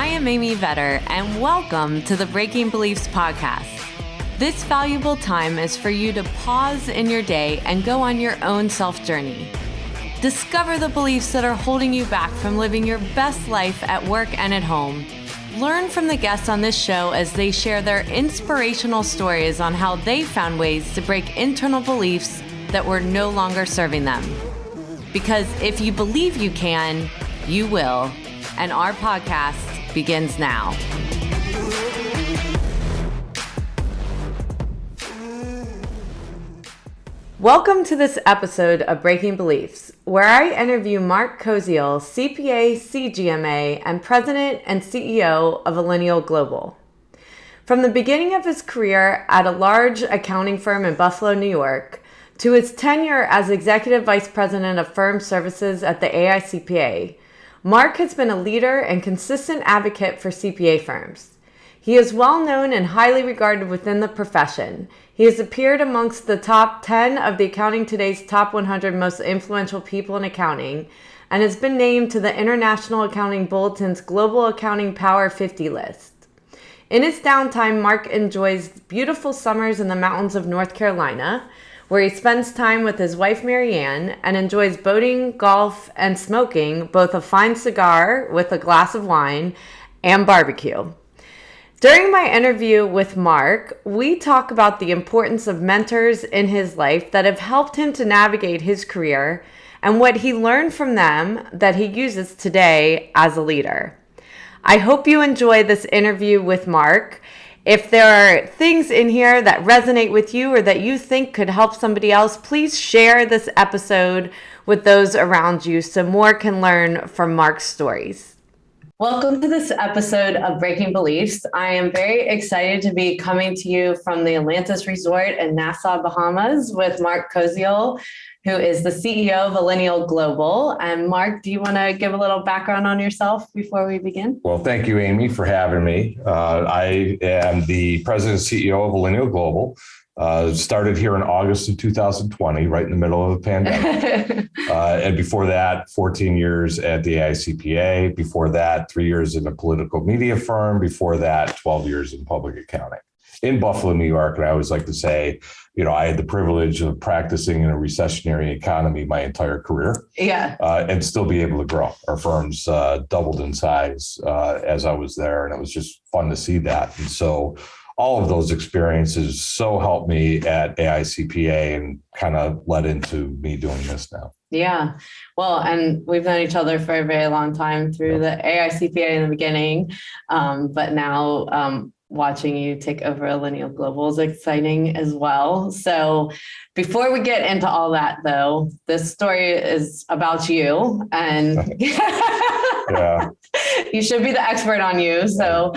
I am Amy Vetter, and welcome to the Breaking Beliefs podcast. This valuable time is for you to pause in your day and go on your own self-journey. Discover the beliefs that are holding you back from living your best life at work and at home. Learn from the guests on this show as they share their inspirational stories on how they found ways to break internal beliefs that were no longer serving them. Because if you believe you can, you will. And our podcast begins now. Welcome to this episode of Breaking Beliefs, where I interview Mark Koziel, CPA, CGMA, and President and CEO of Allinial Global. From the beginning of his career at a large accounting firm in Buffalo, New York, to his tenure as Executive Vice President of Firm Services at the AICPA, Mark has been a leader and consistent advocate for CPA firms. He is well known and highly regarded within the profession. He has appeared amongst the top 10 of the Accounting Today's top 100 most influential people in accounting and has been named to the International Accounting Bulletin's Global Accounting Power 50 list. In his downtime, Mark enjoys beautiful summers in the mountains of North Carolina, where he spends time with his wife, Marianne, and enjoys boating, golf, and smoking both a fine cigar with a glass of wine and barbecue. During my interview with Mark, we talk about the importance of mentors in his life that have helped him to navigate his career and what he learned from them that he uses today as a leader. I hope you enjoy this interview with Mark. If there are things in here that resonate with you or that you think could help somebody else, please share this episode with those around you so more can learn from Mark's stories. Welcome to this episode of Breaking Beliefs. I am very excited to be coming to you from the Atlantis Resort in Nassau, Bahamas with Mark Koziel, who is the CEO of Allinial Global. And Mark, do you want to give a little background on yourself before we begin? Well, thank you, Amy, for having me. I am the president and CEO of Allinial Global. Started here in August of 2020, right in the middle of the pandemic. And before that, 14 years at the AICPA. Before that, 3 years in a political media firm. Before that, 12 years in public accounting in Buffalo, New York. And I always like to say, I had the privilege of practicing in a recessionary economy my entire career. Yeah. And still be able to grow. Our firms doubled in size as I was there. And it was just fun to see that. And so all of those experiences so helped me at AICPA and kind of led into me doing this now. Yeah. Well, and we've known each other for a very long time through the AICPA in the beginning. But now watching you take over Allinial Global is exciting as well. So before we get into all that, though, this story is about you and yeah. You should be the expert on you. So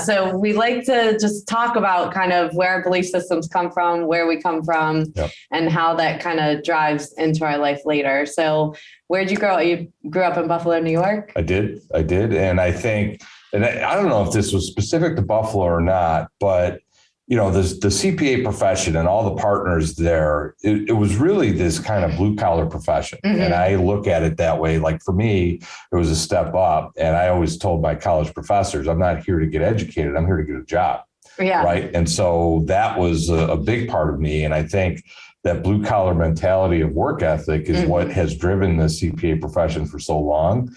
so we like to just talk about kind of where our belief systems come from, where we come from, and how that kind of drives into our life later. So where'd you grow up? You grew up in Buffalo, New York? I did. And I think, and I don't know if this was specific to Buffalo or not, but the CPA profession and all the partners there, it was really this kind of blue collar profession. Mm-hmm. And I look at it that way. Like for me, it was a step up. And I always told my college professors, I'm not here to get educated. I'm here to get a job. Yeah. Right. And so that was a big part of me. And I think that blue collar mentality of work ethic is what has driven the CPA profession for so long.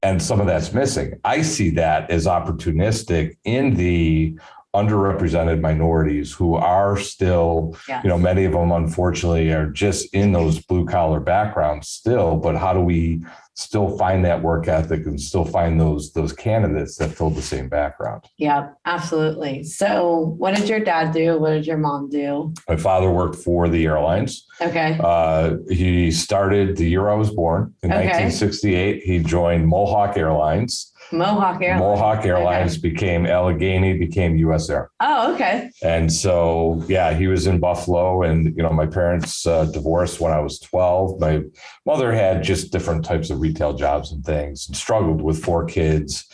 And some of that's missing. I see that as opportunistic in the underrepresented minorities who are still, many of them, unfortunately, are just in those blue collar backgrounds still. But how do we still find that work ethic and still find those candidates that fill the same background? Yeah, absolutely. So what did your dad do? What did your mom do? My father worked for the airlines. Okay. He started the year I was born in 1968. He joined Mohawk Airlines. Mohawk Airlines became Allegheny, became US Air. Oh, okay. And so, he was in Buffalo and, my parents divorced when I was 12. My mother had just different types of retail jobs and things and struggled with 4 kids.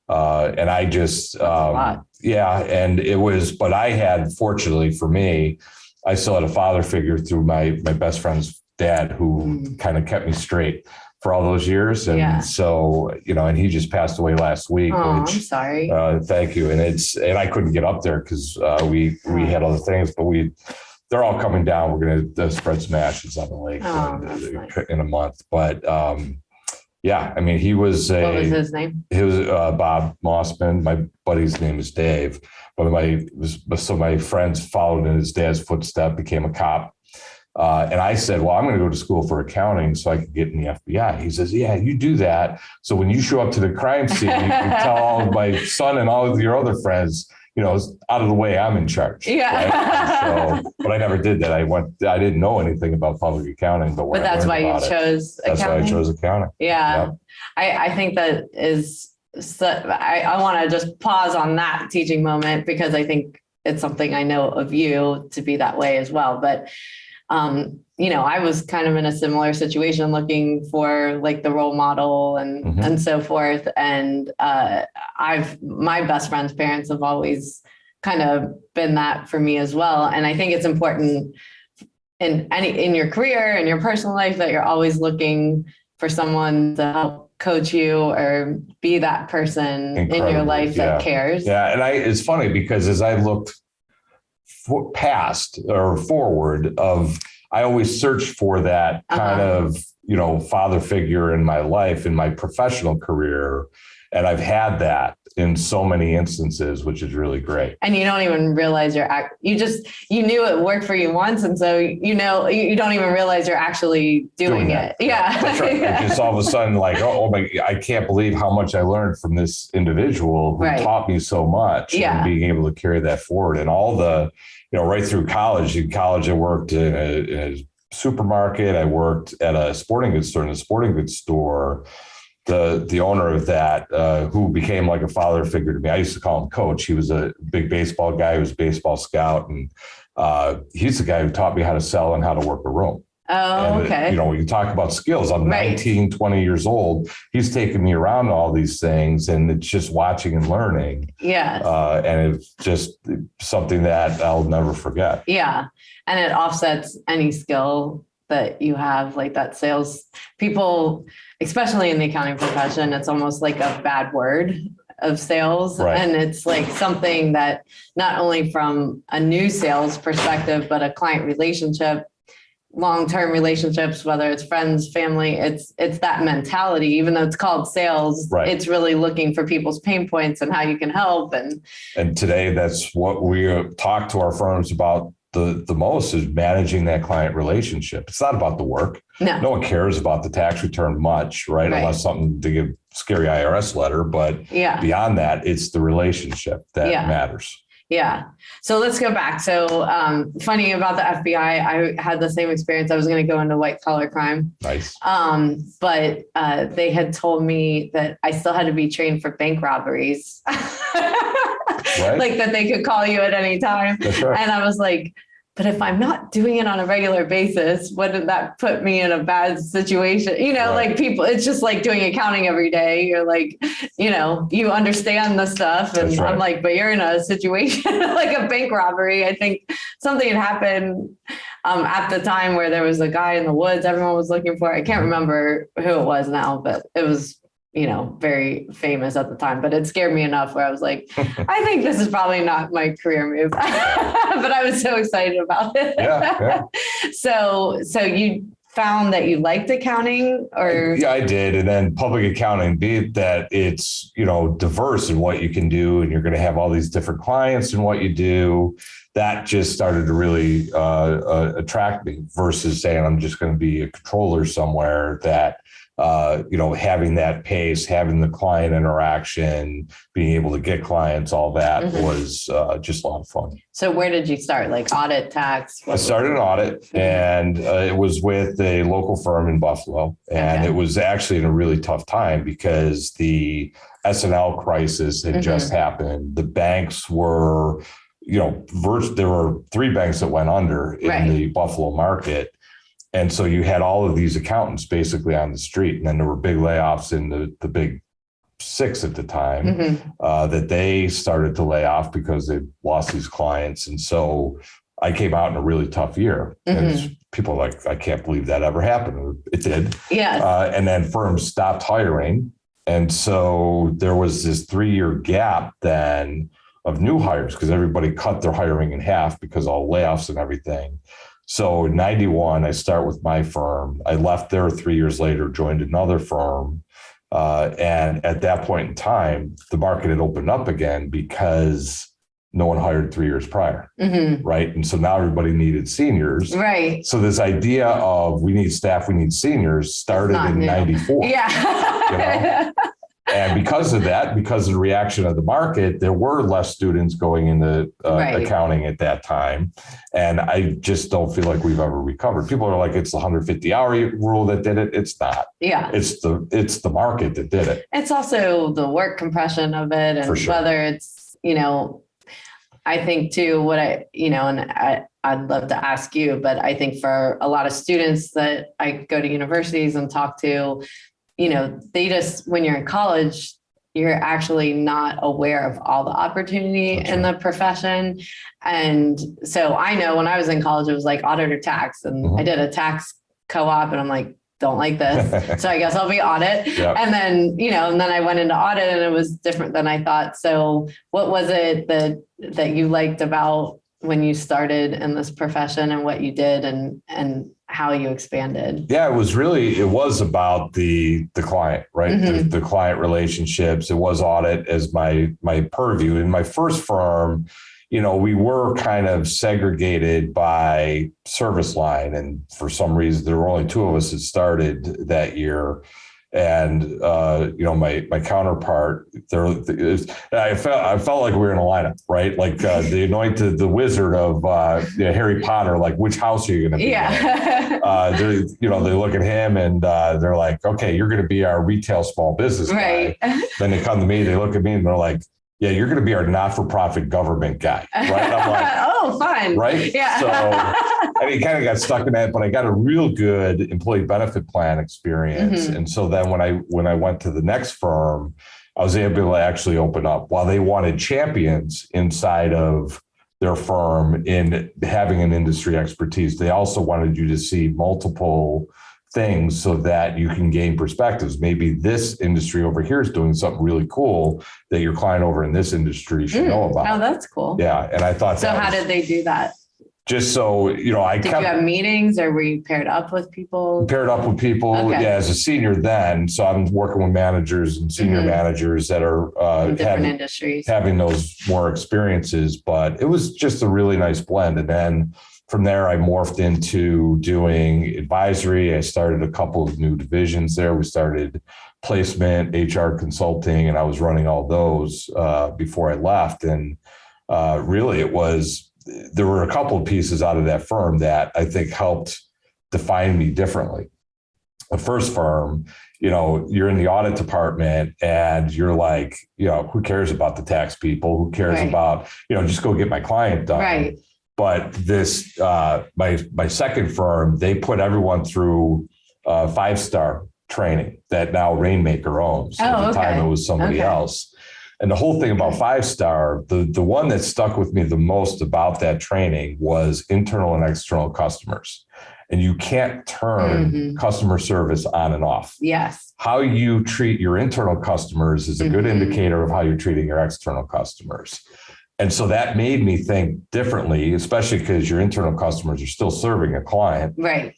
And I just, and it was, but I had, fortunately for me, I still had a father figure through my best friend's dad who kind of kept me straight. for all those years. And so, and he just passed away last week. Oh, I'm sorry. Thank you. And I couldn't get up there because we had other things, but they're all coming down. We're going to spread some ashes on the lake in a month. But I mean, he was what was his name? He was Bob Mossman. My buddy's name is Dave. But my friends followed in his dad's footstep, became a cop. And I said, well, I'm going to go to school for accounting so I can get in the FBI. He says, yeah, you do that. So when you show up to the crime scene, you can tell all of my son and all of your other friends, out of the way, I'm in charge. Yeah. Right? But I never did that. I didn't know anything about public accounting, but that's why you chose accounting. That's why I chose accounting. Yeah. Yep. I think that is, I want to just pause on that teaching moment because I think it's something I know of you to be that way as well. But I was kind of in a similar situation looking for like the role model and so forth. And my best friend's parents have always kind of been that for me as well. And I think it's important in your career and your personal life that you're always looking for someone to help coach you or be that person in your life that cares. Yeah. And it's funny because as I looked past or forward I always search for that kind of, father figure in my life, in my professional career. And I've had that in so many instances, which is really great. And you don't even realize you knew it worked for you once. And so, you don't even realize you're actually doing it. Yeah. That's right. Just all of a sudden like, I can't believe how much I learned from this individual who taught me so much and being able to carry that forward and all the, right through college. In college, I worked in a supermarket. I worked at a sporting goods store. In a sporting goods store, the owner of that, who became like a father figure to me, I used to call him Coach. He was a big baseball guy. He was a baseball scout. And he's the guy who taught me how to sell and how to work a room. Oh, okay. When you talk about skills, I'm 19, 20 years old. He's taking me around all these things and it's just watching and learning. Yeah. And it's just something that I'll never forget. Yeah. And it offsets any skill that you have, like that sales people, especially in the accounting profession, it's almost like a bad word of sales. Right. And it's like something that not only from a new sales perspective, but a client relationship, long-term relationships, whether it's friends, family, it's that mentality, even though it's called sales, it's really looking for people's pain points and how you can help. And today that's what we talk to our firms about the most is managing that client relationship. It's not about the work. No one cares about the tax return much, right? Unless something to give scary IRS letter, but beyond that, it's the relationship that matters. Yeah. So let's go back. So funny about the FBI, I had the same experience. I was going to go into white collar crime. Nice. But they had told me that I still had to be trained for bank robberies. Like that they could call you at any time. That's right. And I was like, but if I'm not doing it on a regular basis, wouldn't that put me in a bad situation? Like people, it's just like doing accounting every day. You're like, you understand the stuff. And I'm like, but you're in a situation like a bank robbery. I think something had happened at the time where there was a guy in the woods everyone was looking for. I can't remember who it was now, but it was very famous at the time, but it scared me enough where I was like, I think this is probably not my career move, but I was so excited about it. Yeah. So you found that you liked accounting or? Yeah, I did. And then public accounting, be it that it's, diverse in what you can do and you're going to have all these different clients in what you do, that just started to really attract me versus saying I'm just going to be a controller somewhere that, having that pace, having the client interaction, being able to get clients, all that was just a lot of fun. So where did you start? Like audit, tax? I started in audit and it was with a local firm in Buffalo. And it was actually in a really tough time because the S&L crisis had just happened. The banks were, there were 3 banks that went under in the Buffalo market. And so you had all of these accountants basically on the street. And then there were big layoffs in the big 6 at the time that they started to lay off because they lost these clients. And so I came out in a really tough year. And it's people are like, I can't believe that ever happened. It did. Yeah. And then firms stopped hiring. And so there was this 3-year gap then of new hires because everybody cut their hiring in half because of all layoffs and everything. So in 91, I start with my firm. I left there 3 years later, joined another firm. And at that point in time, the market had opened up again because no one hired 3 years prior. Mm-hmm. Right. And so now everybody needed seniors. Right. So this idea of we need staff, we need seniors started in 94. Yeah. You know? And because of that, because of the reaction of the market, there were less students going into accounting at that time. And I just don't feel like we've ever recovered. People are like, it's the 150-hour rule that did it. It's not. Yeah. It's the market that did it. It's also the work compression of it. And whether it's, I think too, I'd love to ask you, but I think for a lot of students that I go to universities and talk to, they just, when you're in college, you're actually not aware of all the opportunity in the profession. And so I know when I was in college, it was like audit or tax. And I did a tax co-op and I'm like, don't like this. So I guess I'll be audit. Yep. And then, and then I went into audit and it was different than I thought. So what was it that you liked about when you started in this profession and what you did and how you expanded? Yeah, it was about the client, right? Mm-hmm. The client relationships. It was audit as my purview. In my first firm, we were kind of segregated by service line. And for some reason, there were only 2 of us that started that year. And, my counterpart there, I felt like we were in a lineup, right? Like the anointed, the wizard of Harry Potter, like which house are you going to be? Yeah. They look at him and they're like, okay, you're going to be our retail small business guy. Then they come to me, they look at me and they're like, yeah, you're going to be our not-for-profit government guy, right? I'm like, oh, fun. Right? Yeah. So I kind of got stuck in that, but I got a real good employee benefit plan experience. Mm-hmm. And so then when I went to the next firm, I was able to actually open up. While they wanted champions inside of their firm in having an industry expertise, they also wanted you to see multiple things so that you can gain perspectives. Maybe this industry over here is doing something really cool that your client over in this industry should know about. Oh, that's cool. Yeah. And I thought so. How did they do that? Just so, did you have meetings or were you paired up with people? Paired up with people. Okay. Yeah. As a senior then. So I'm working with managers and senior managers that are different industries, having those more experiences, but it was just a really nice blend. And then from there, I morphed into doing advisory. I started a couple of new divisions there. We started placement, HR consulting, and I was running all those before I left. And really, there were a couple of pieces out of that firm that I think helped define me differently. The first firm, you're in the audit department and you're like, who cares about the tax people? Who cares about, just go get my client done. Right. But this, my second firm, they put everyone through 5-star training that now Rainmaker owns. At the time, it was somebody else. And the whole thing about 5-star, the one that stuck with me the most about that training was internal and external customers. And you can't turn customer service on and off. Yes. How you treat your internal customers is a good indicator of how you're treating your external customers. And so that made me think differently, especially because your internal customers are still serving a client. Right.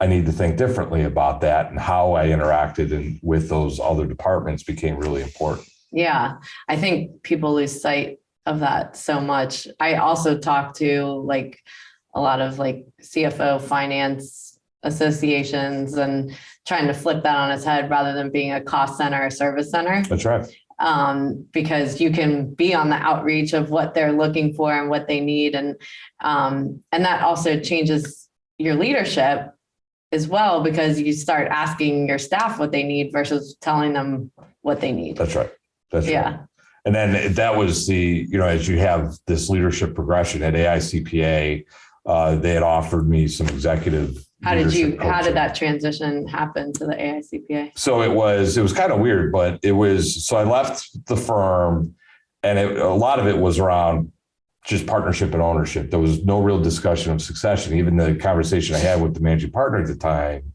I need to think differently about that, and how I interacted with those other departments became really important. Yeah. I think people lose sight of that so much. I also talk to a lot of CFO finance associations and trying to flip that on its head rather than being a cost center or service center. That's right. Because you can be on the outreach of what they're looking for and what they need. And that also changes your leadership as well, because you start asking your staff what they need versus telling them what they need. That's right. Right. And then that was as you have this leadership progression at AICPA, they had offered me some executive. How did that transition happen to the AICPA? So it was kind of weird, but so I left the firm, and a lot of it was around just partnership and ownership. There was no real discussion of succession. Even the conversation I had with the managing partner at the time,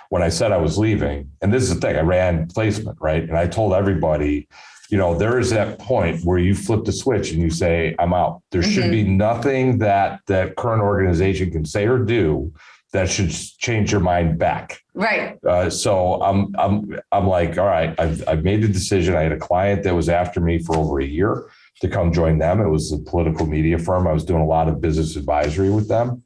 when I said I was leaving, and this is the thing, I ran placement, right? And I told everybody, there is that point where you flip the switch and you say, I'm out. There should be nothing that current organization can say or do that should change your mind back. Right. So I'm like, all right, I've made the decision. I had a client that was after me for over a year to come join them. It was a political media firm. I was doing a lot of business advisory with them.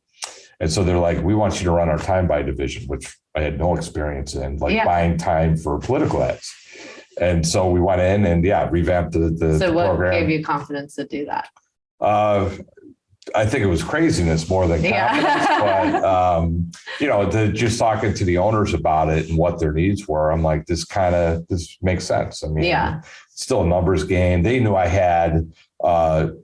And so they're like, we want you to run our time buy division, which I had no experience in, buying time for political ads. And so we went in and revamped the So what program. gave you confidence to do that? I think it was craziness more than confidence, but just talking to the owners about it and what their needs were, I'm like, this makes sense. I mean, it's still a numbers game. They knew I had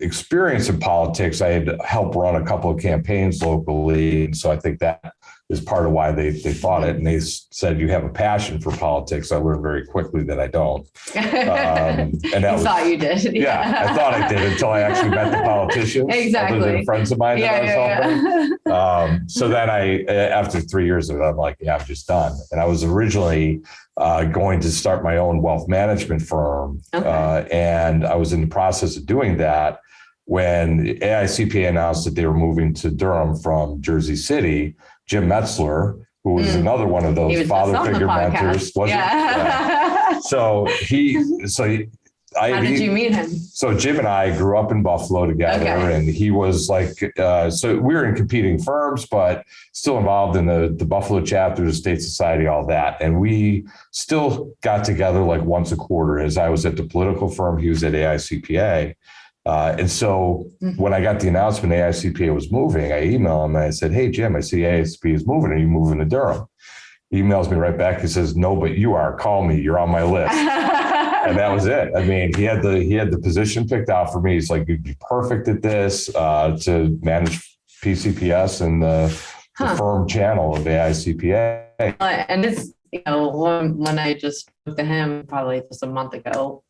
experience in politics. I had helped run a couple of campaigns locally. And so I think that is part of why they thought it. And they said, you have a passion for politics. I learned very quickly that I don't. And that thought you did. Yeah, I thought I did until I actually met the politicians. Exactly. Other than friends of mine that I was helping. So then after 3 years of it, I'm like, I'm just done. And I was originally going to start my own wealth management firm. Okay. And I was in the process of doing that when AICPA announced that they were moving to Durham from Jersey City. Jim Metzler, who was another one of those father figure mentors. So how did you meet him? So Jim and I grew up in Buffalo together, and he was like, so we were in competing firms, but still involved in the Buffalo chapter, the State Society, all that. And we still got together like once a quarter. As I was at the political firm, he was at AICPA. And so when I got the announcement AICPA was moving, I emailed him and I said, hey, Jim, I see AICPA is moving. Are you moving to Durham? He emails me right back. He says, no, but you are. Call me. You're on my list. And that was it. I mean, he had the position picked out for me. He's like, you'd be perfect at this to manage PCPS and the firm channel of AICPA. And it's, when I just spoke to him probably just a month ago,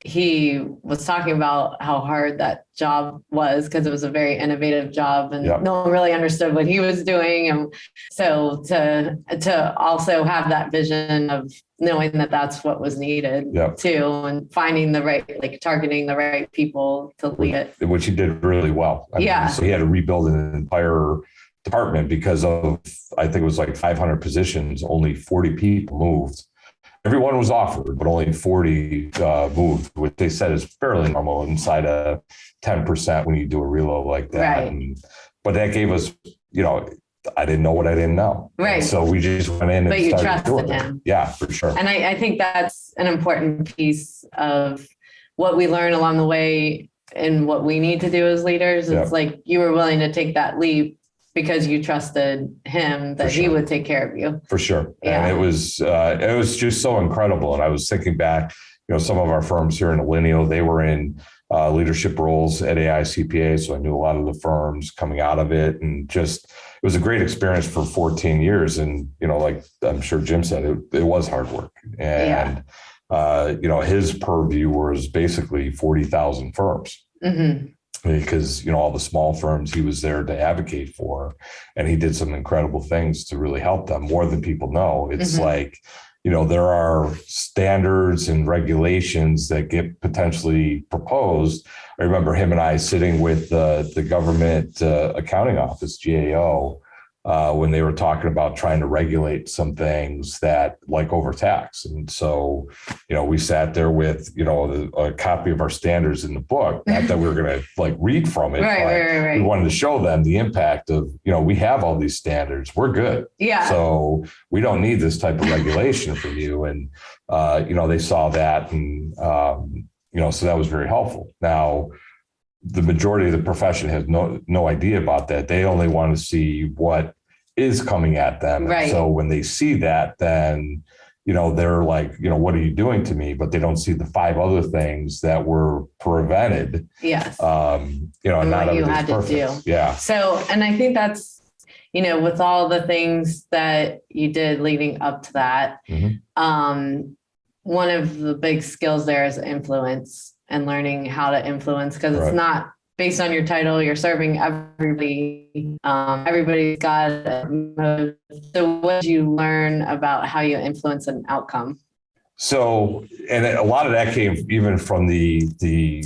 he was talking about how hard that job was because it was a very innovative job and no one really understood what he was doing. And so to also have that vision of knowing that that's what was needed too, and finding the right, targeting the right people to lead it. Which he did really well. I mean, so he had to rebuild an entire department because of, I think it was like 500 positions, only 40 people moved. Everyone was offered, but only 40 moved, which they said is fairly normal inside of 10% when you do a reload like that. Right. But that gave us, I didn't know what I didn't know. Right. And so we just went in and started doing it. But you trusted him. Yeah, for sure. And I think that's an important piece of what we learn along the way and what we need to do as leaders. It's like you were willing to take that leap because you trusted him that he would take care of you. For sure. Yeah. And it was just so incredible. And I was thinking back, some of our firms here in Allinial, they were in leadership roles at AICPA. So I knew a lot of the firms coming out of it, and just, it was a great experience for 14 years. And, like I'm sure Jim said, it was hard work. And, his purview was basically 40,000 firms. Mm-hmm. Because, all the small firms he was there to advocate for, and he did some incredible things to really help them more than people know. It's like, there are standards and regulations that get potentially proposed. I remember him and I sitting with the government accounting office, GAO, when they were talking about trying to regulate some things that like overtax. And so, we sat there with, a copy of our standards in the book, not that we were going to read from it, right. We wanted to show them the impact of, we have all these standards, we're good. Yeah. So we don't need this type of regulation from you. And, they saw that and, so that was very helpful. Now, the majority of the profession has no idea about that. They only want to see what is coming at them. Right. So when they see that, then, they're like, what are you doing to me? But they don't see the 5 other things that were prevented. Yes. And not what you had to do. Yeah. So, and I think that's, with all the things that you did leading up to that, one of the big skills there is influence and learning how to influence, because it's not based on your title, you're serving everybody. Everybody's got a motive. So what did you learn about how you influence an outcome? So, and a lot of that came even from the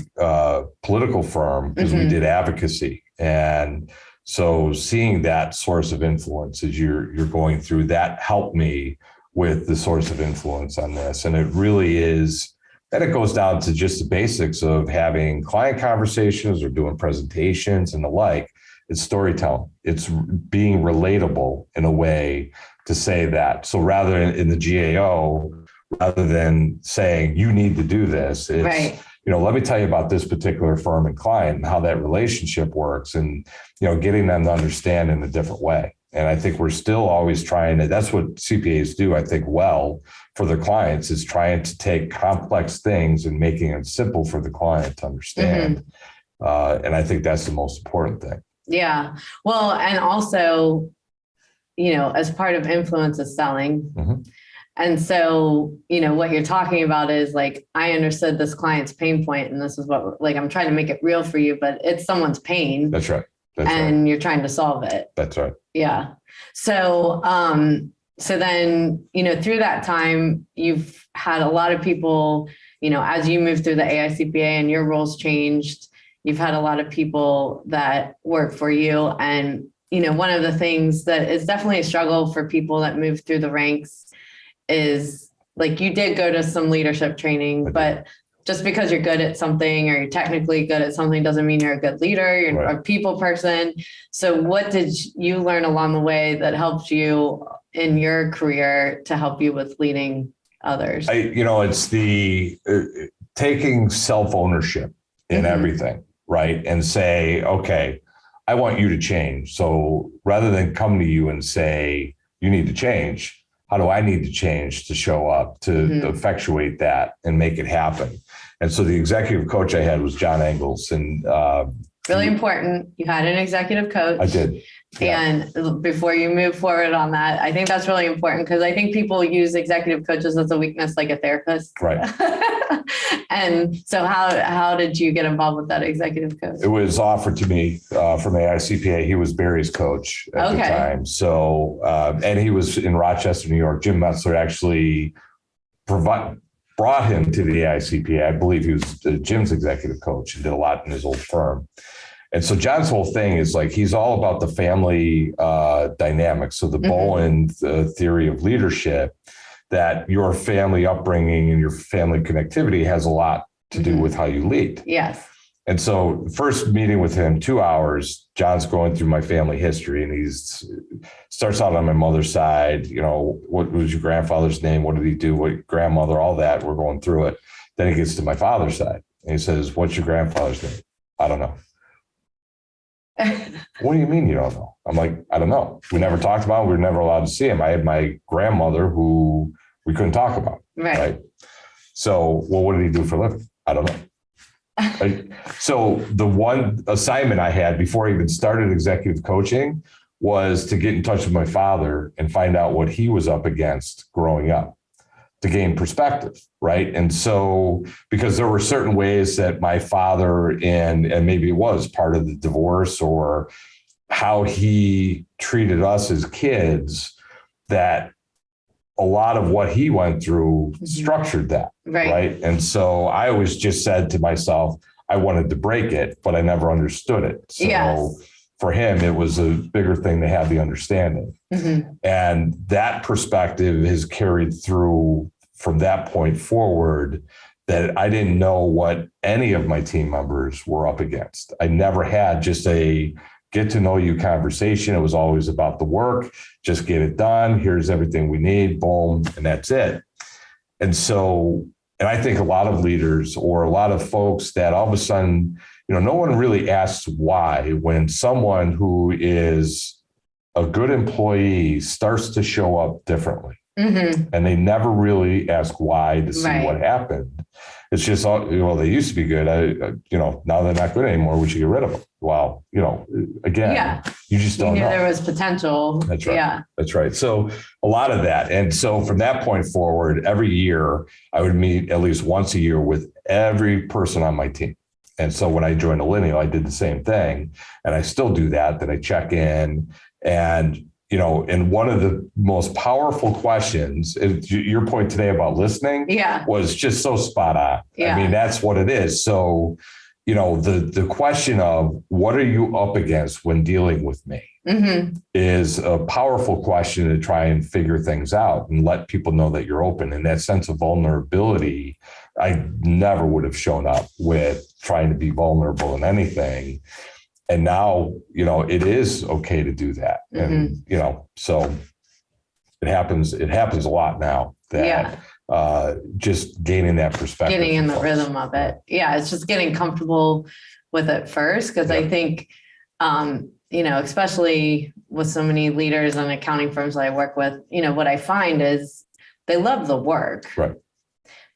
political firm, because we did advocacy. And so seeing that source of influence as you're going through, that helped me with the source of influence on this. And it really is, and it goes down to just the basics of having client conversations or doing presentations and the like. It's storytelling. It's being relatable in a way to say that. So rather in the GAO, rather than saying you need to do this, it's, right. Let me tell you about this particular firm and client and how that relationship works, and, getting them to understand in a different way. And I think we're still always trying to, that's what CPAs do, I think, well for their clients, is trying to take complex things and making it simple for the client to understand. And I think that's the most important thing. Yeah. Well, and also, as part of influence is selling. And so, what you're talking about is like, I understood this client's pain point, and this is what, like, I'm trying to make it real for you, but it's someone's pain. That's right. You're trying to solve it. That's right. Yeah. So, so then, through that time, you've had a lot of people, as you move through the AICPA and your roles changed, you've had a lot of people that work for you. And, one of the things that is definitely a struggle for people that move through the ranks is, like, you did go to some leadership training, but just because you're good at something or you're technically good at something doesn't mean you're a good leader, you're a people person. So what did you learn along the way that helped you in your career to help you with leading others? It's the taking self-ownership in everything, right? And say, okay, I want you to change. So rather than come to you and say, you need to change, how do I need to change to show up to effectuate that and make it happen? And so the executive coach I had was John Engels. And really important. You had an executive coach. I did. Yeah. And before you move forward on that, I think that's really important, because I think people use executive coaches as a weakness, like a therapist. Right. And so how did you get involved with that executive coach? It was offered to me from AICPA. He was Barry's coach at the time. So, and he was in Rochester, New York. Jim Metzler actually brought him to the AICPA. I believe he was Jim's executive coach and did a lot in his old firm. And so John's whole thing is like, he's all about the family dynamics. So the Bowen theory of leadership, that your family upbringing and your family connectivity has a lot to do with how you lead. Yes. And so first meeting with him, 2 hours, John's going through my family history, and starts out on my mother's side. What was your grandfather's name? What did he do? What grandmother, all that. We're going through it. Then he gets to my father's side and he says, what's your grandfather's name? I don't know. What do you mean you don't know? I'm like, I don't know. We never talked about him. We were never allowed to see him. I had my grandmother who we couldn't talk about. Right. So, well, what did he do for a living? I don't know. Right? So the one assignment I had before I even started executive coaching was to get in touch with my father and find out what he was up against growing up, to gain perspective, right? And so, because there were certain ways that my father, and maybe it was part of the divorce or how he treated us as kids, that a lot of what he went through structured that, right? And so I always just said to myself, I wanted to break it, but I never understood it. So for him, it was a bigger thing to have the understanding. And that perspective has carried through from that point forward, that I didn't know what any of my team members were up against. I never had just a get to know you conversation. It was always about the work, just get it done. Here's everything we need, boom, and that's it. And so, and I think a lot of leaders or a lot of folks that all of a sudden, no one really asks why when someone who is a good employee starts to show up differently. And they never really ask why to see what happened. It's just, well, they used to be good. Now they're not good anymore. We should get rid of them. Well, again, you just don't know. There was potential. That's right. Yeah. That's right. So a lot of that. And so from that point forward, every year I would meet at least once a year with every person on my team. And so when I joined Allinial, I did the same thing. And I still do that I check in. And, and one of the most powerful questions, your point today about listening was just so spot on. Yeah. I mean, that's what it is. So, the question of what are you up against when dealing with me is a powerful question to try and figure things out and let people know that you're open. And that sense of vulnerability, I never would have shown up with trying to be vulnerable in anything. And now, it is okay to do that. And, so it happens a lot now that just gaining that perspective. Getting in the rhythm of it. Yeah. It's just getting comfortable with it first. Cause I think, especially with so many leaders and accounting firms that I work with, what I find is they love the work. Right.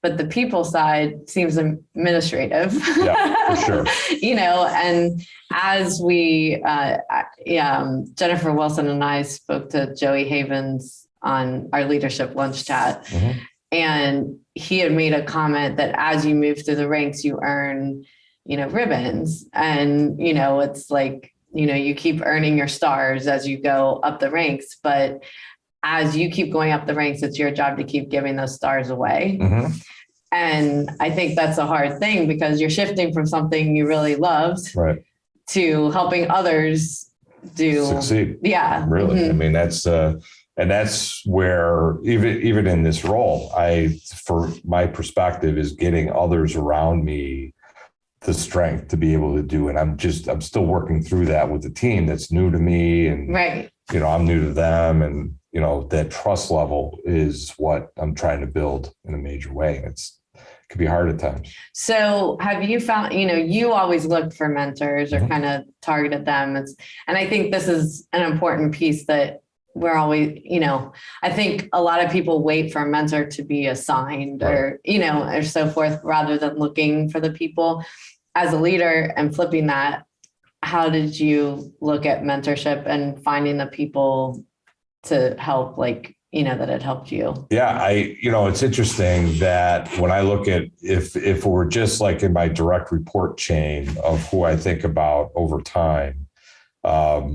But the people side seems administrative. Yeah, for sure. And as we, Jennifer Wilson and I spoke to Joey Havens on our leadership lunch chat, and he had made a comment that as you move through the ranks, you earn, ribbons. And, it's like, you keep earning your stars as you go up the ranks, but as you keep going up the ranks, it's your job to keep giving those stars away. And I think that's a hard thing because you're shifting from something you really loved to helping others succeed. Yeah. Really. I mean, that's where even in this role, for my perspective is getting others around me the strength to be able to do it. I'm still working through that with the team that's new to me and, I'm new to them. And, that trust level is what I'm trying to build in a major way. It could be hard at times. So have you found, you always looked for mentors or kind of targeted them. And I think this is an important piece that we're always, I think a lot of people wait for a mentor to be assigned or so forth, rather than looking for the people. As a leader and flipping that, how did you look at mentorship and finding the people to help, that it helped you? Yeah, it's interesting that when I look at if we're just like in my direct report chain of who I think about over time, so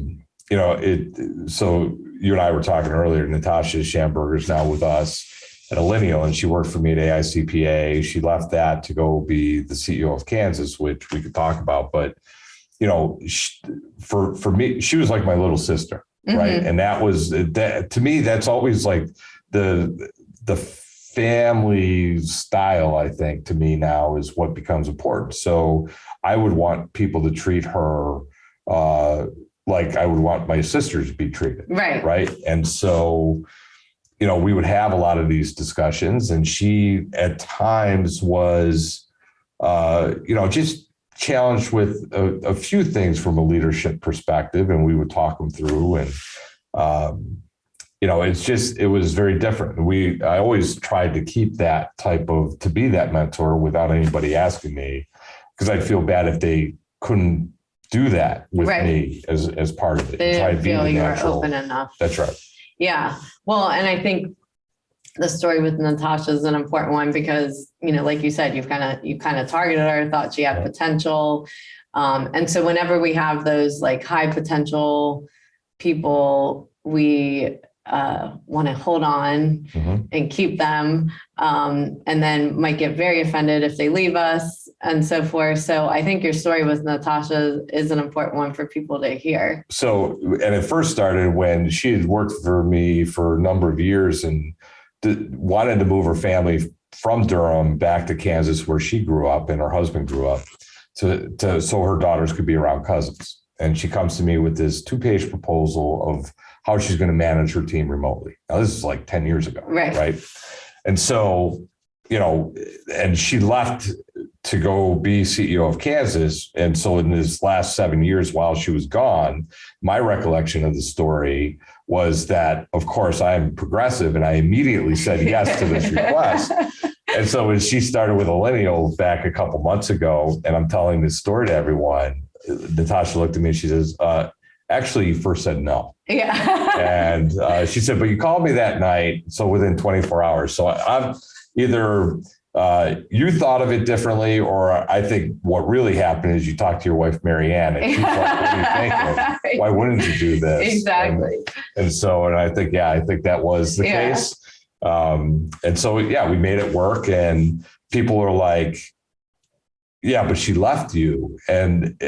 you and I were talking earlier, Natasha Schamberger is now with us at Allinial, and she worked for me at AICPA. She left that to go be the CEO of Kansas, which we could talk about. But, for me, she was like my little sister. Right. And that was that to me, that's always like the family style, I think, to me now is what becomes important. So I would want people to treat her like I would want my sisters to be treated. Right. Right. And so, we would have a lot of these discussions, and she at times was, just challenged with a few things from a leadership perspective, and we would talk them through. And, it was very different. I always tried to keep that to be that mentor without anybody asking me, because I'd feel bad if they couldn't do that with me as part of it. They didn't feel you were open enough. That's right. Yeah. Well, and I think the story with Natasha is an important one because, like you said, you kind of targeted her, thought she had potential. And so whenever we have those like high potential people, we want to hold on and keep them, and then might get very offended if they leave us and so forth. So I think your story with Natasha is an important one for people to hear. So, and it first started when she had worked for me for a number of years and wanted to move her family from Durham back to Kansas, where she grew up and her husband grew up, so her daughters could be around cousins. And she comes to me with this 2-page proposal of how she's going to manage her team remotely. Now, this is like 10 years ago. Right. And so, and she left to go be CEO of Kansas. And so in this last 7 years while she was gone, my recollection of the story was that, of course, I'm progressive, and I immediately said yes to this request. And so when she started with Allinial back a couple months ago, and I'm telling this story to everyone, Natasha looked at me and she says, actually, you first said no. Yeah. And she said, but you called me that night. So within 24 hours. So I'm either you thought of it differently, or I think what really happened is you talked to your wife, Mary Ann, and she's like, what are you thinking? Why wouldn't you do this? Exactly. And I think that was the case. And so, we made it work, and people are like, yeah, but she left you. And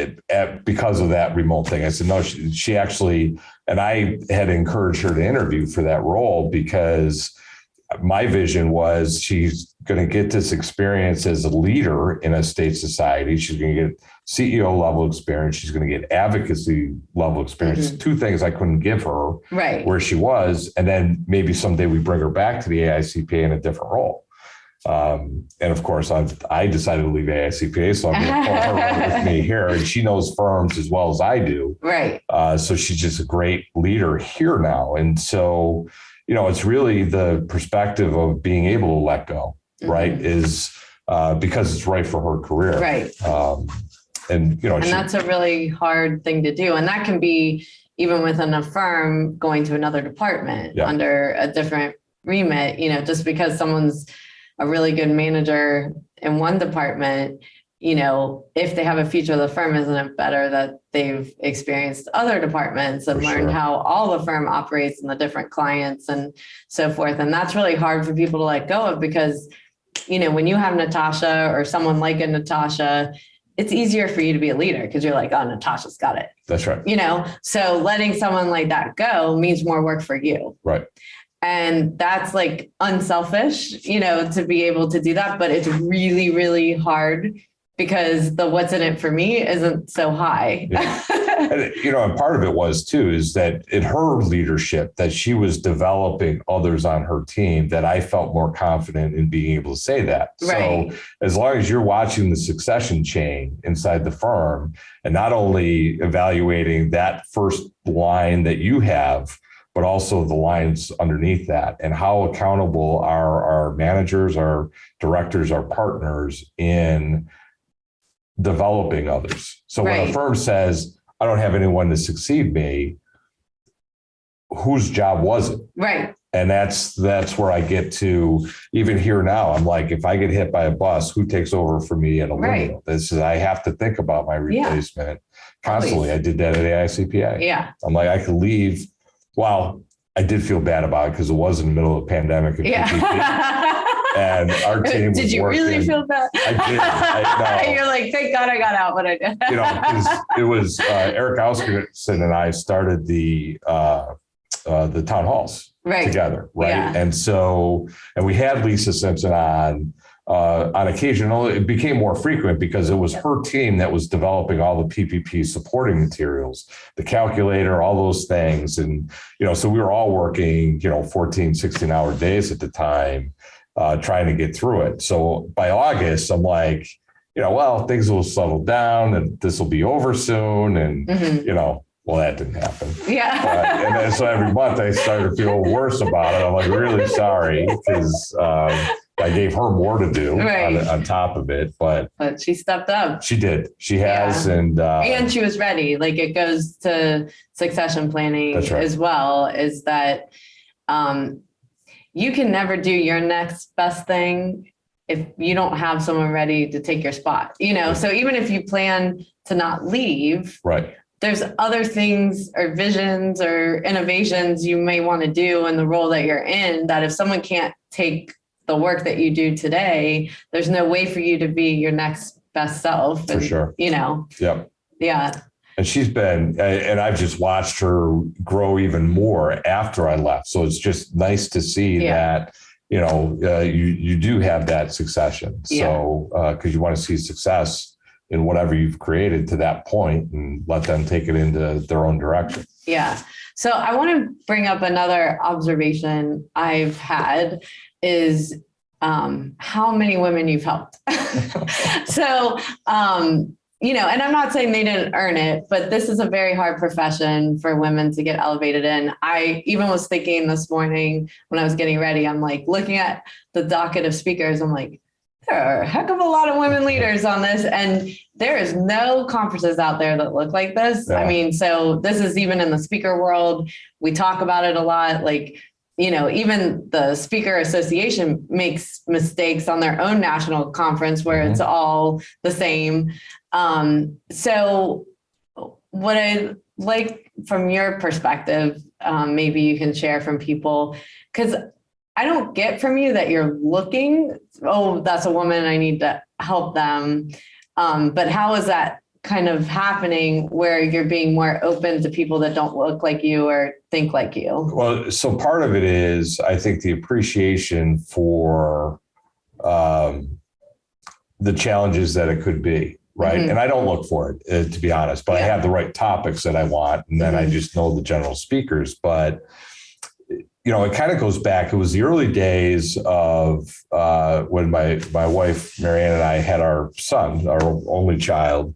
because of that remote thing, I said, no, she actually, and I had encouraged her to interview for that role because my vision was she's going to get this experience as a leader in a state society. She's going to get CEO level experience. She's going to get advocacy level experience. Two things I couldn't give her where she was. And then maybe someday we bring her back to the AICPA in a different role. And of course, I decided to leave AICPA, so I'm going to pull her with me here. And she knows firms as well as I do. Right. So she's just a great leader here now. And so, it's really the perspective of being able to let go, right, is because it's right for her career. Right. And that's a really hard thing to do. And that can be even within a firm going to another department under a different remit, just because someone's a really good manager in one department, if they have a future of the firm, isn't it better that they've experienced other departments and learned how all the firm operates and the different clients and so forth? And that's really hard for people to let go of because, when you have Natasha or someone like a Natasha, it's easier for you to be a leader because you're like, oh, Natasha's got it. That's right. So letting someone like that go means more work for you. Right. And that's like unselfish, to be able to do that. But it's really, really hard because the what's in it for me isn't so high. Yeah. And part of it was too, is that in her leadership that she was developing others on her team that I felt more confident in being able to say that. Right. So as long as you're watching the succession chain inside the firm and not only evaluating that first line that you have, but also the lines underneath that and how accountable are our managers, our directors, our partners in developing others. So when a firm says, I don't have anyone to succeed me, whose job was it? Right. And that's where I get to even here now. I'm like, if I get hit by a bus, who takes over for me at Allinial? This is, I have to think about my replacement constantly. Always. I did that at AICPA. Yeah. I'm like, I could leave. Well, I did feel bad about it because it was in the middle of the pandemic. And our team did you working. really feel bad? I did. You're like, thank God I got out, but I did. It was Eric Auskerson and I started the town halls together, right? Yeah. And we had Lisa Simpson on occasion. It became more frequent because it was her team that was developing all the PPP supporting materials, the calculator, all those things. And, so we were all working, 14, 16-hour days at the time, trying to get through it. So by August, I'm like, well, things will settle down and this will be over soon. And, well, that didn't happen. Yeah. And then so every month I started to feel worse about it. I'm like, really sorry because I gave her more to do on top of it. But she stepped up. She did. She has. Yeah. And she was ready. Like it goes to succession planning as well, is that you can never do your next best thing if you don't have someone ready to take your spot, So even if you plan to not leave, there's other things or visions or innovations you may want to do in the role that you're in, that if someone can't take the work that you do today, there's no way for you to be your next best self. For sure. Yep. Yeah. And she's been, and I've just watched her grow even more after I left. So it's just nice to see that, you do have that succession. So, because you want to see success in whatever you've created to that point and let them take it into their own direction. Yeah. So I want to bring up another observation I've had is how many women you've helped. So, and I'm not saying they didn't earn it, but this is a very hard profession for women to get elevated in. I even was thinking this morning when I was getting ready, I'm like looking at the docket of speakers. I'm like, there are a heck of a lot of women leaders on this. And there is no conferences out there that look like this. Yeah. I mean, so this is even in the speaker world. We talk about it a lot. Like even the Speaker Association makes mistakes on their own national conference where it's all the same. So what I like from your perspective, maybe you can share from people, because I don't get from you that you're looking, oh, that's a woman, I need to help them. But how is that kind of happening where you're being more open to people that don't look like you or think like you? Well, so part of it is, I think, the appreciation for the challenges that it could be, right? And I don't look for it, to be honest, but I have the right topics that I want. And then I just know the general speakers. But it kind of goes back. It was the early days of when my wife, Marianne, and I had our son, our only child.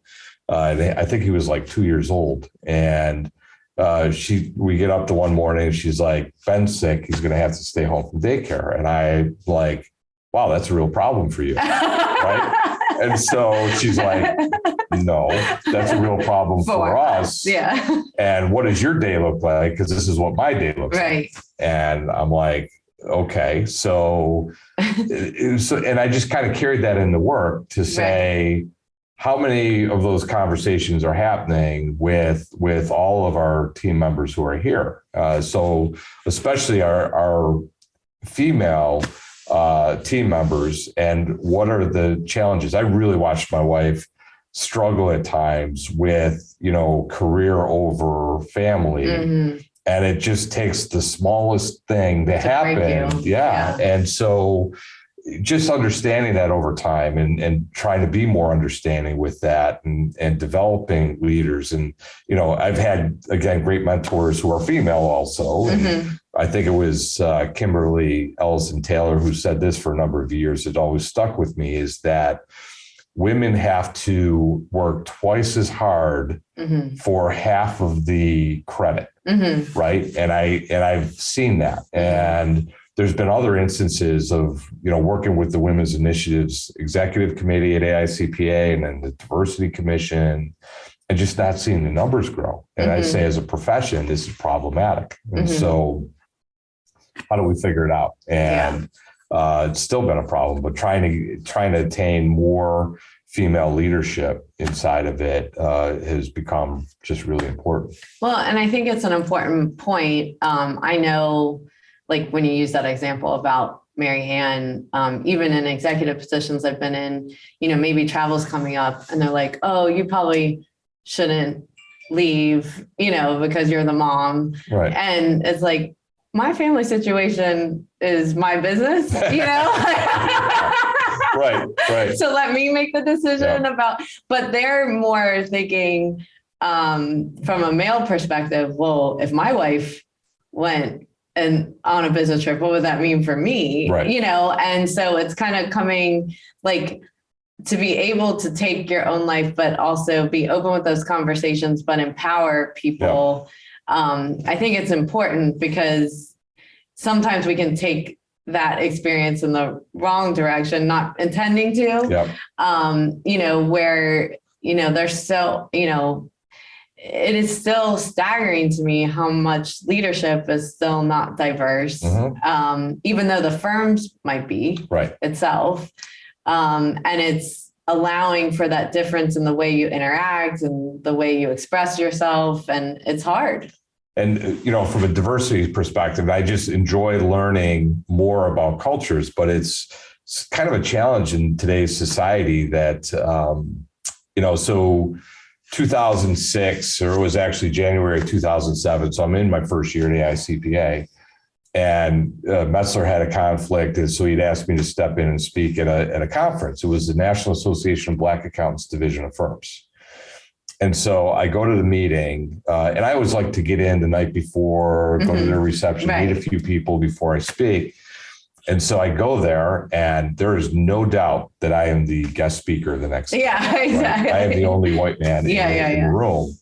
I think he was like 2 years old. And we get up to one morning and she's like, Ben's sick. He's going to have to stay home from daycare. And I like, wow, that's a real problem for you. Right. And so she's like, no, that's a real problem for us. Yeah. And what does your day look like? Because this is what my day looks like. And I'm like, okay. So and I just kind of carried that into work to say, how many of those conversations are happening with all of our team members who are here? So especially our female team members, and what are the challenges? I really watched my wife struggle at times with, career over family. And it just takes the smallest thing to happen. Yeah. And so just understanding that over time and trying to be more understanding with that and developing leaders. And, I've had, again, great mentors who are female also. And I think it was Kimberly Ellison Taylor who said this for a number of years. It always stuck with me, is that women have to work twice as hard for half of the credit. Right. And I've seen that. And there's been other instances of, working with the Women's Initiatives Executive Committee at AICPA and then the Diversity Commission, and just not seeing the numbers grow. And I say, as a profession, this is problematic. And so how do we figure it out? And it's still been a problem, but trying to attain more female leadership inside of it has become just really important. Well, and I think it's an important point. I know, like when you use that example about Mary Ann, even in executive positions I've been in, maybe travel's coming up and they're like, oh, you probably shouldn't leave, because you're the mom. Right. And it's like, my family situation is my business, Right. So let me make the decision but they're more thinking from a male perspective, well, if my wife went and on a business trip, what would that mean for me? Right. And so it's kind of coming like to be able to take your own life, but also be open with those conversations, but empower people. I think it's important because sometimes we can take that experience in the wrong direction, not intending to, where, there's so, it is still staggering to me how much leadership is still not diverse, even though the firms might be itself. And it's allowing for that difference in the way you interact and the way you express yourself. And it's hard. And, from a diversity perspective, I just enjoy learning more about cultures, but it's kind of a challenge in today's society that, so 2006, or it was actually January 2007. So I'm in my first year at AICPA, and Metzler had a conflict. And so he'd asked me to step in and speak at a conference. It was the National Association of Black Accountants Division of Firms. And so I go to the meeting, and I always like to get in the night before, go to their reception, meet a few people before I speak. And so I go there, and there is no doubt that I am the guest speaker the next day. Yeah, exactly. Right? I am the only white man in the room.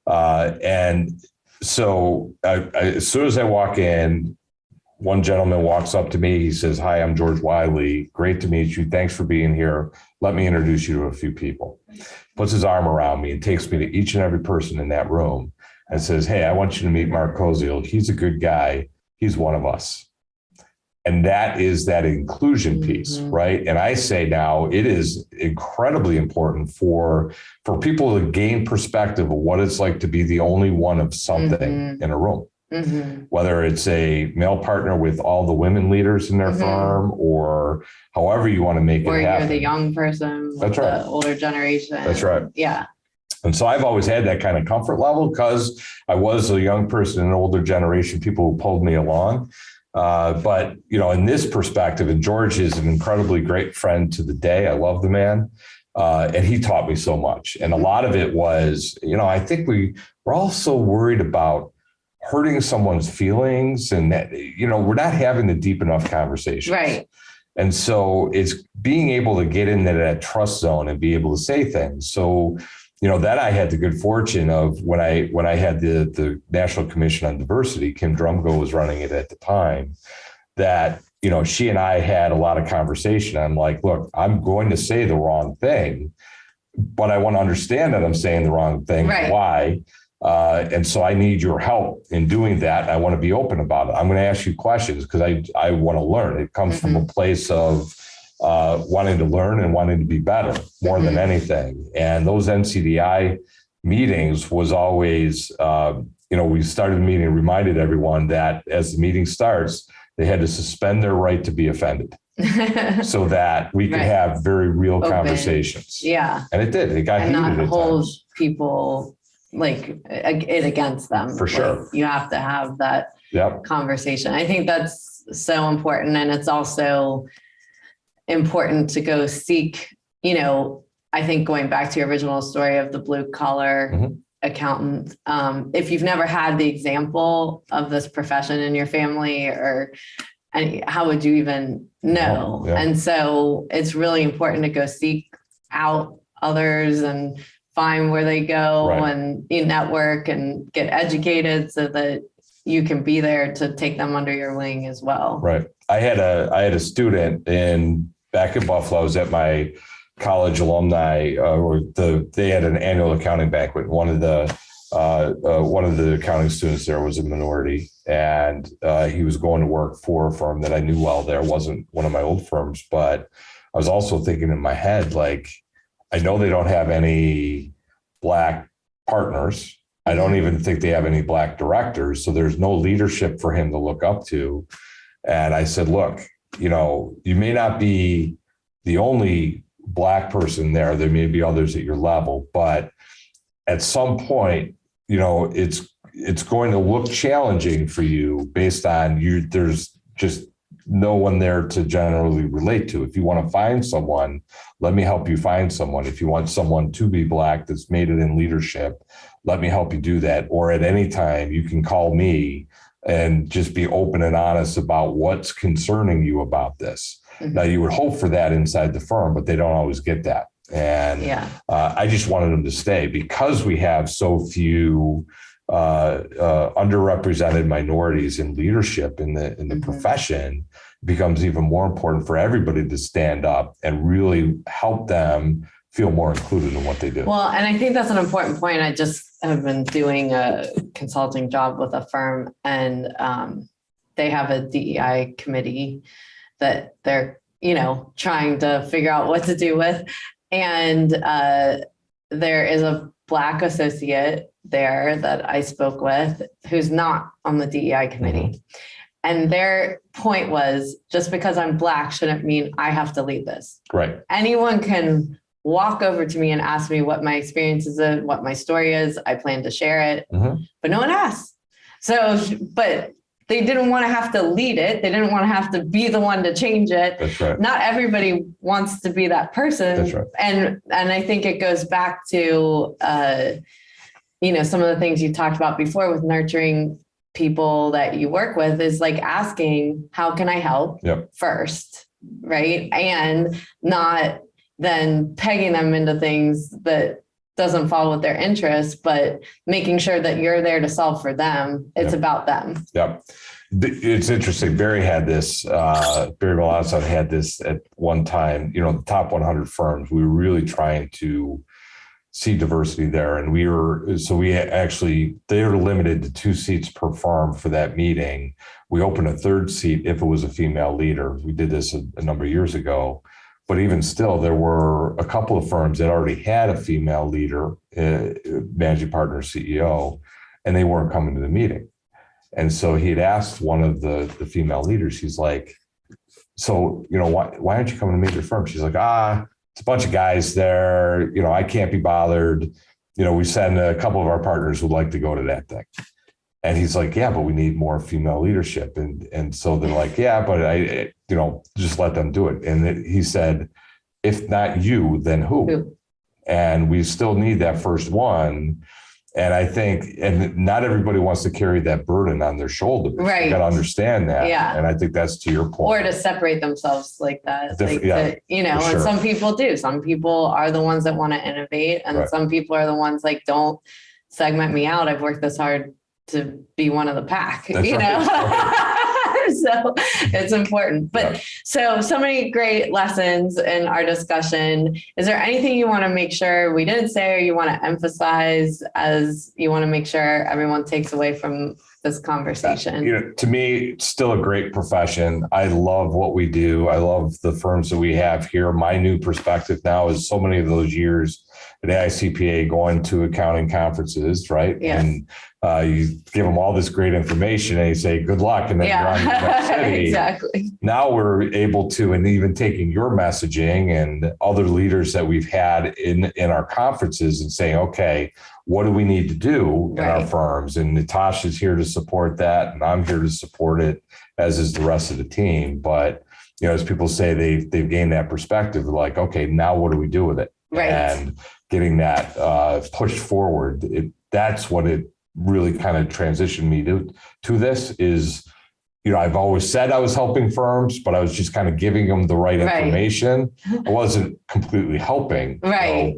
And so as soon as I walk in, one gentleman walks up to me. He says, "Hi, I'm George Wiley. Great to meet you. Thanks for being here. Let me introduce you to a few people." Puts his arm around me and takes me to each and every person in that room and says, "Hey, I want you to meet Mark Koziel. He's a good guy. he's one of us. And that is that inclusion piece, right? And I say now it is incredibly important for people to gain perspective of what it's like to be the only one of something in a room. Whether it's a male partner with all the women leaders in their firm, or however you want to make it happen. Or you're the young person with the older generation. That's right. Yeah. And so I've always had that kind of comfort level because I was a young person in an older generation, people who pulled me along. But, in this perspective, and George is an incredibly great friend to the day. I love the man. And he taught me so much. And a lot of it was, I think we're all so worried about hurting someone's feelings, and that, we're not having the deep enough conversations. Right. And so it's being able to get into that trust zone and be able to say things. So, that I had the good fortune of when I had the National Commission on Diversity, Kim Drumgo was running it at the time, that, she and I had a lot of conversation. I'm like, look, I'm going to say the wrong thing, but I want to understand that I'm saying the wrong thing. Right. Why? And so I need your help in doing that. I want to be open about it. I'm going to ask you questions because I want to learn. It comes from a place of wanting to learn and wanting to be better more than anything. And those NCDI meetings was always, we started the meeting and reminded everyone that as the meeting starts, they had to suspend their right to be offended so that we could have very real conversations. Yeah. And it did. It got heated not at hold times. People like it against them. For sure. You have to have that conversation. I think that's so important. And it's also important to go seek, I think going back to your original story of the blue collar accountant, if you've never had the example of this profession in your family, how would you even know? Yeah. And so it's really important to go seek out others and find where they go and network and get educated so that you can be there to take them under your wing as well. Right. I had a student back in Buffalo. I was at my college alumni, they had an annual accounting banquet. One of the accounting students there was a minority, and he was going to work for a firm that I knew well. There wasn't one of my old firms, but I was also thinking in my head, like, I know they don't have any Black partners. I don't even think they have any Black directors. So there's no leadership for him to look up to. And I said, look, you may not be the only Black person there. There may be others at your level, but at some point, it's going to look challenging for you based on you. There's just no one there to generally relate to. If you want to find someone, let me help you find someone. If you want someone to be Black that's made it in leadership, let me help you do that. Or at any time, you can call me and just be open and honest about what's concerning you about this. Now, you would hope for that inside the firm, but they don't always get that. And I just wanted them to stay because we have so few underrepresented minorities in leadership in the profession. It becomes even more important for everybody to stand up and really help them feel more included in what they do. Well, and I think that's an important point. I just have been doing a consulting job with a firm, and they have a DEI committee that they're, trying to figure out what to do with. And there is a Black associate there that I spoke with who's not on the DEI committee. And their point was, just because I'm Black shouldn't mean I have to lead this. Right. Anyone can walk over to me and ask me what my experience is, what my story is. I plan to share it, but no one asked. So, but they didn't want to have to lead it. They didn't want to have to be the one to change it. That's right. Not everybody wants to be that person. That's right. And I think it goes back to, some of the things you talked about before with nurturing people that you work with is like asking, how can I help first? Right. And not then pegging them into things that doesn't fall with their interests, but making sure that you're there to solve for them. It's about them. Yep. It's interesting. Barry had this, Barry Malazzo had this at one time, the top 100 firms. We were really trying to see diversity there. And they were limited to 2 seats per firm for that meeting. We opened a 3rd seat if it was a female leader. We did this a number of years ago. But even still, there were a couple of firms that already had a female leader, managing partner, CEO, and they weren't coming to the meeting. And so he had asked one of the female leaders, he's like, so, why aren't you coming to meet your firm? She's like, it's a bunch of guys there. I can't be bothered. We send a couple of our partners would like to go to that thing. And he's like, yeah, but we need more female leadership. And so they're like, yeah, but just let them do it. And he said, if not you, then who? And we still need that first one. And I think, and not everybody wants to carry that burden on their shoulder. Right. You got to understand that. Yeah. And I think that's to your point. Or to separate themselves like that. Sure. And some people do. Some people are the ones that want to innovate. And some people are the ones like, don't segment me out. I've worked this hard to be one of the pack, That's right. So it's important. But so many great lessons in our discussion. Is there anything you want to make sure we didn't say, or you want to emphasize as you want to make sure everyone takes away from this conversation? To me, it's still a great profession. I love what we do. I love the firms that we have here. My new perspective now is so many of those years at AICPA going to accounting conferences, right? Yes. And you give them all this great information and you say, good luck. And then you're on to the next city. Exactly. Now we're able to, and even taking your messaging and other leaders that we've had in our conferences and saying, okay, what do we need to do in our firms? And Natasha's here to support that. And I'm here to support it, as is the rest of the team. But, as people say, they've gained that perspective, like, okay, now what do we do with it? Right. And getting that pushed forward. That's what it really kind of transitioned me to this is, I've always said I was helping firms, but I was just kind of giving them the right information. I wasn't completely helping,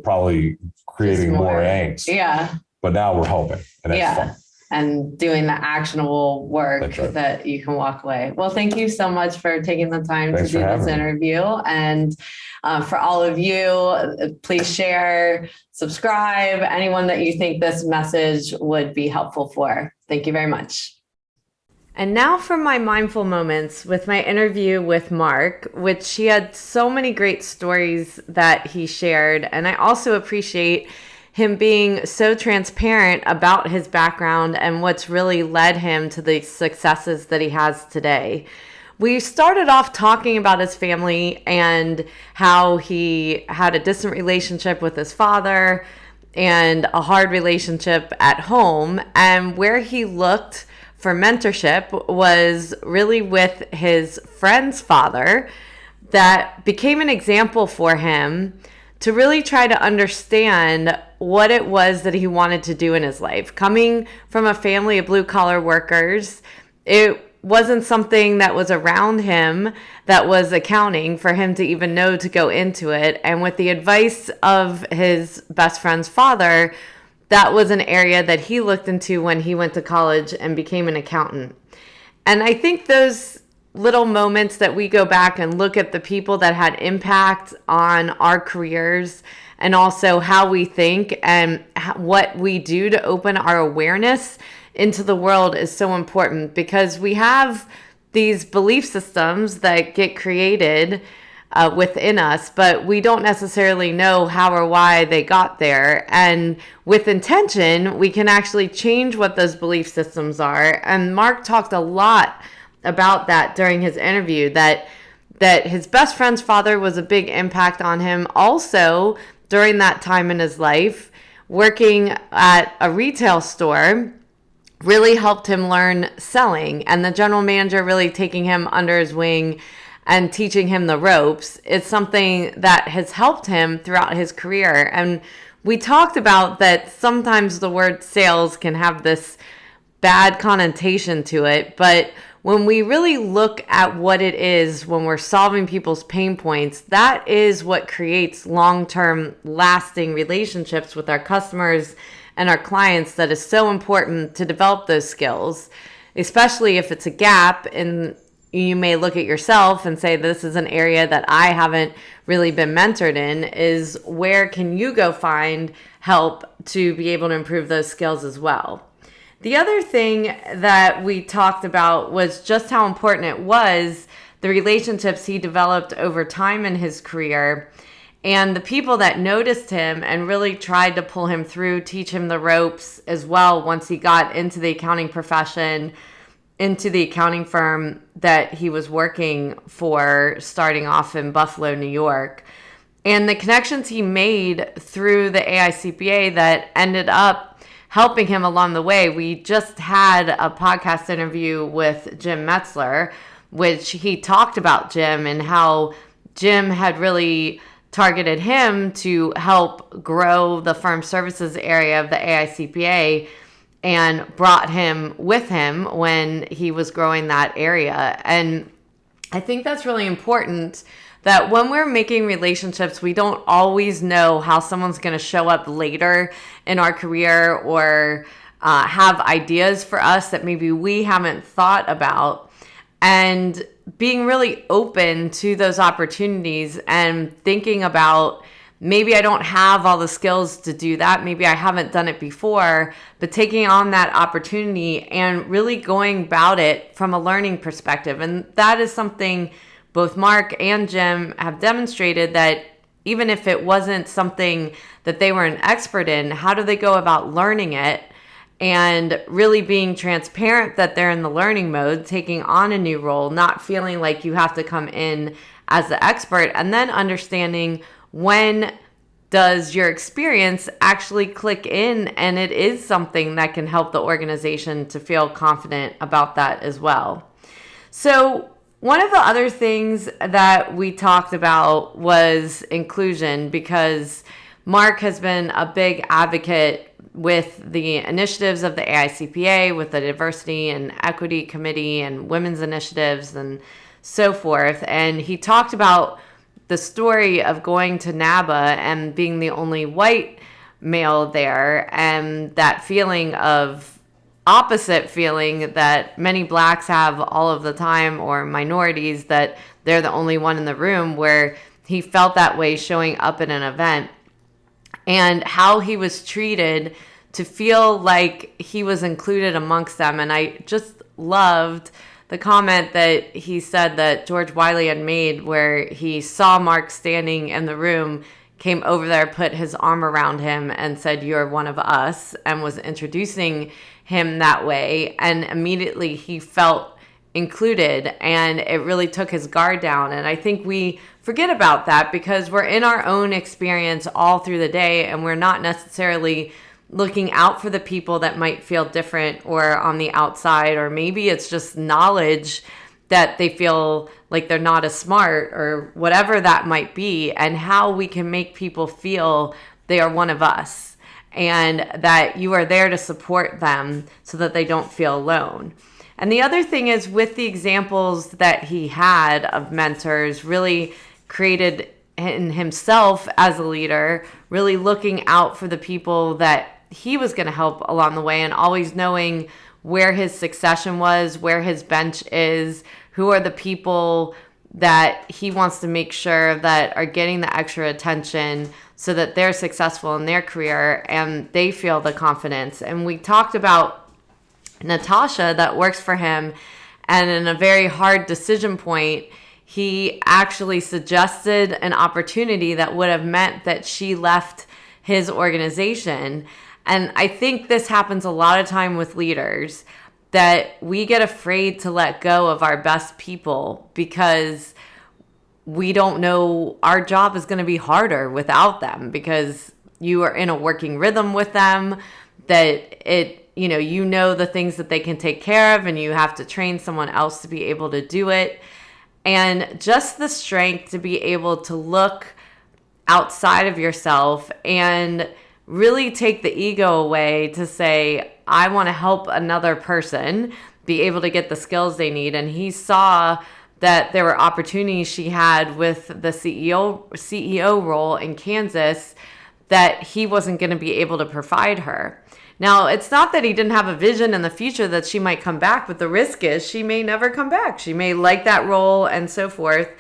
probably creating more angst. Yeah. But now we're helping, and that's fun. And doing the actionable work that you can walk away. Well, thank you so much for taking the time to do this interview. And for all of you, please share, subscribe, anyone that you think this message would be helpful for. Thank you very much. And now for my mindful moments with my interview with Mark, which he had so many great stories that he shared. And I also appreciate him being so transparent about his background and what's really led him to the successes that he has today. We started off talking about his family and how he had a distant relationship with his father and a hard relationship at home, and where he looked for mentorship was really with his friend's father that became an example for him to really try to understand what it was that he wanted to do in his life. Coming from a family of blue-collar workers, it wasn't something that was around him that was accounting for him to even know to go into it. And with the advice of his best friend's father, that was an area that he looked into when he went to college and became an accountant. And I think those little moments that we go back and look at the people that had impact on our careers and also how we think and what we do to open our awareness into the world is so important, because we have these belief systems that get created within us, but we don't necessarily know how or why they got there. And with intention, we can actually change what those belief systems are. And Mark talked a lot about that during his interview, that his best friend's father was a big impact on him. Also, during that time in his life, working at a retail store really helped him learn selling, and the general manager really taking him under his wing and teaching him the ropes is something that has helped him throughout his career. And we talked about that sometimes the word sales can have this bad connotation to it, but when we really look at what it is when we're solving people's pain points, that is what creates long-term lasting relationships with our customers and our clients. That is so important to develop those skills, especially if it's a gap in you may look at yourself and say, this is an area that I haven't really been mentored in, is where can you go find help to be able to improve those skills as well. The other thing that we talked about was just how important it was, the relationships he developed over time in his career, and the people that noticed him and really tried to pull him through, teach him the ropes as well once he got into the accounting profession, into the accounting firm that he was working for, starting off in Buffalo, New York. And the connections he made through the AICPA that ended up helping him along the way. We just had a podcast interview with Jim Metzler, which he talked about Jim and how Jim had really targeted him to help grow the firm services area of the AICPA, and brought him with him when he was growing that area. And I think that's really important, that when we're making relationships, we don't always know how someone's going to show up later in our career, or have ideas for us that maybe we haven't thought about. And being really open to those opportunities and thinking about, maybe I don't have all the skills to do that. Maybe I haven't done it before, but taking on that opportunity and really going about it from a learning perspective. And that is something both Mark and Jim have demonstrated, that even if it wasn't something that they were an expert in, how do they go about learning it and really being transparent that they're in the learning mode, taking on a new role, not feeling like you have to come in as the expert, and then understanding when does your experience actually click in and it is something that can help the organization to feel confident about that as well. So one of the other things that we talked about was inclusion, because Mark has been a big advocate with the initiatives of the AICPA, with the Diversity and Equity Committee and women's initiatives and so forth. And he talked about the story of going to NABA and being the only white male there, and that feeling of opposite feeling that many blacks have all of the time, or minorities, that they're the only one in the room, where he felt that way showing up at an event, and how he was treated to feel like he was included amongst them. And I just loved the comment that he said that George Wiley had made, where he saw Mark standing in the room, came over there, put his arm around him and said, "You're one of us," and was introducing him that way. And immediately he felt included, and it really took his guard down. And I think we forget about that because we're in our own experience all through the day, and we're not necessarily looking out for the people that might feel different or on the outside, or maybe it's just knowledge that they feel like they're not as smart, or whatever that might be, and how we can make people feel they are one of us and that you are there to support them so that they don't feel alone. And the other thing is, with the examples that he had of mentors, really created in himself as a leader, really looking out for the people that he was going to help along the way, and always knowing where his succession was, where his bench is, who are the people that he wants to make sure that are getting the extra attention so that they're successful in their career and they feel the confidence. And we talked about Natasha that works for him, and in a very hard decision point, he actually suggested an opportunity that would have meant that she left his organization. And I think this happens a lot of time with leaders, that we get afraid to let go of our best people because we don't know our job is going to be harder without them, because you are in a working rhythm with them, that you know the things that they can take care of, and you have to train someone else to be able to do it. And just the strength to be able to look outside of yourself and really take the ego away to say, I want to help another person be able to get the skills they need. And he saw that there were opportunities she had with the CEO role in Kansas that he wasn't going to be able to provide her. Now, it's not that he didn't have a vision in the future that she might come back, but the risk is she may never come back. She may like that role and so forth.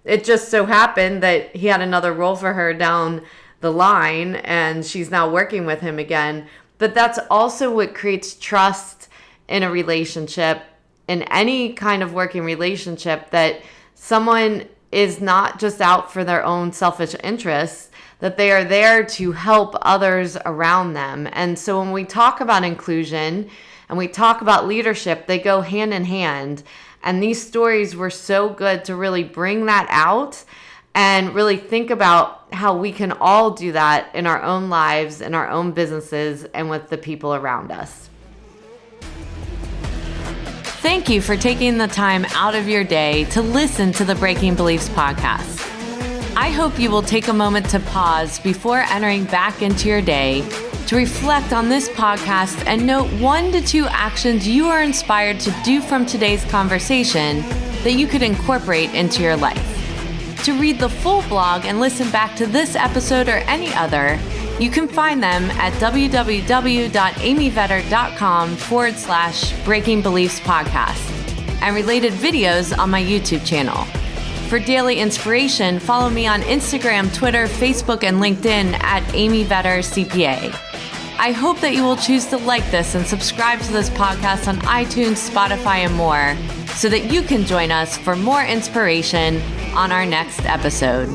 It just so happened that he had another role for her down the line, and she's now working with him again. But that's also what creates trust in a relationship, in any kind of working relationship, that someone is not just out for their own selfish interests, that they are there to help others around them. And so when we talk about inclusion and we talk about leadership, they go hand in hand. And these stories were so good to really bring that out and really think about how we can all do that in our own lives, in our own businesses, and with the people around us. Thank you for taking the time out of your day to listen to the Breaking Beliefs podcast. I hope you will take a moment to pause before entering back into your day to reflect on this podcast and note 1 to 2 actions you are inspired to do from today's conversation that you could incorporate into your life. To read the full blog and listen back to this episode or any other, you can find them at www.amyvetter.com/Breaking Beliefs podcast and related videos on my YouTube channel. For daily inspiration, follow me on Instagram, Twitter, Facebook, and LinkedIn at Amy Vetter CPA. I hope that you will choose to like this and subscribe to this podcast on iTunes, Spotify, and more, so that you can join us for more inspiration on our next episode.